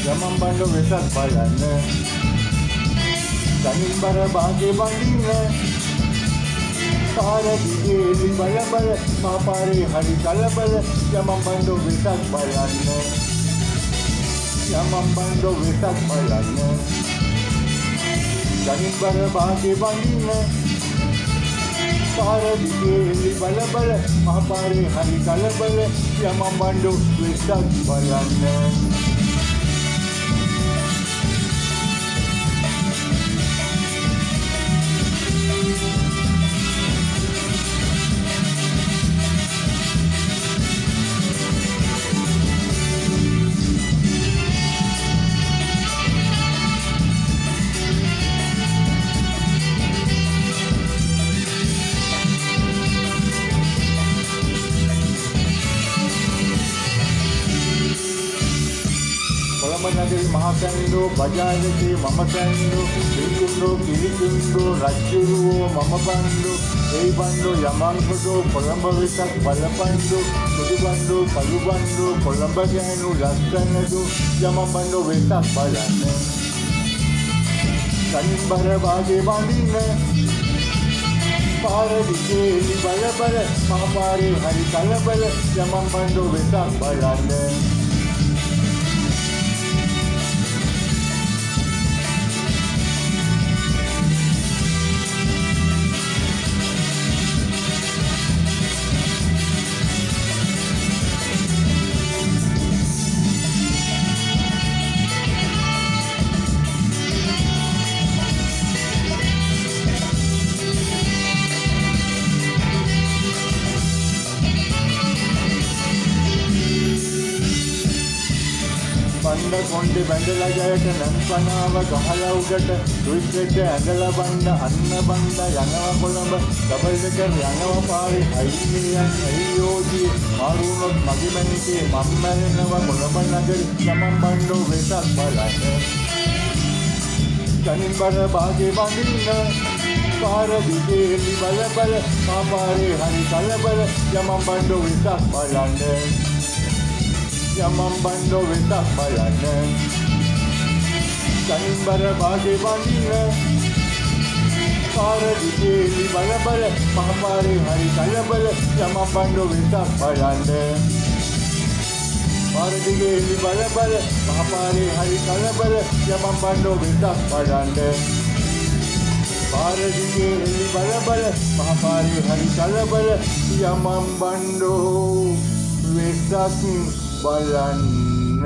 යමන් බණ්ඩෝ වෙසක් බලන්න තනින් බර භාගේ වඳින්න පාර දිගේ බල බල මා පාරේ හරි කලබල යමන් බණ්ඩෝ වෙසක් බලන්න යමන් බණ්ඩෝ වෙසක් බලන්න තනින් බර භාගේ වඳින්න පාර දිගේ බල බල මා පාරේ හරි කලබල යමන් බණ්ඩෝ වෙසක් බලන්න නගරේ මහසැන්ඩෝ බජාජකේ මම සැන්ඩෝ පිළිකුණ්ඩෝ කිරිකුණ්ඩෝ රජ්ජුරුවෝ මම බණ්ඩෝ ඒ බණ්ඩෝ යමන්කොඩෝ කොළඹ වෙසක් බලපණ්ඩෝ සුදු බණ්ඩෝ කළු බණ්ඩෝ කොළඹ ගෑනු ලස්සනදෝ යමන් බණ්ඩෝ වෙසක් බලන්න තනින් බර භාගේ වඳින්න පාර දිගේ බල බල මහ පාරේ හරි කලබල යමන් බණ්ඩෝ වෙසක් බලන්න බණ්ඩ කොණ්ඩේ බැඳලා ජයට නන්පනාව ගහලා උඩට රුයිච්චෙට ඇඟලා බණ්ඩ අන්න බණ්ඩ යනවා කොළඹ ඩබල් එක යනවා පාරේ අයිනියන් අයියෝදී මාරුනොත් මගේ මැනිකේ මම් මැරෙනවා කොළඹ නගරේ යමන් බණ්ඩෝ වෙසක් බලන්න තනින් බර භාගේ වඳින්න පාර දිගේ බල බල මා පාරේ හරි කලබල යමන් බණ්ඩෝ වෙසක් බලන්න යමන් බණ්ඩෝ වෙසක් බලන්න තනින් බර භාගේ වඳින්න පාර දිගේ බල බල මහ පාරේ හරි කලබල යමන් බණ්ඩෝ වෙසක් බලන්න පාර දිගේ බල බල මහ පාරේ හරි කලබල යමන් බණ්ඩෝ වෙසක් බලන්න පාර දිගේ බල බල මහ පාරේ හරි කලබල යමන් බණ්ඩෝ වෙසක් බලන්න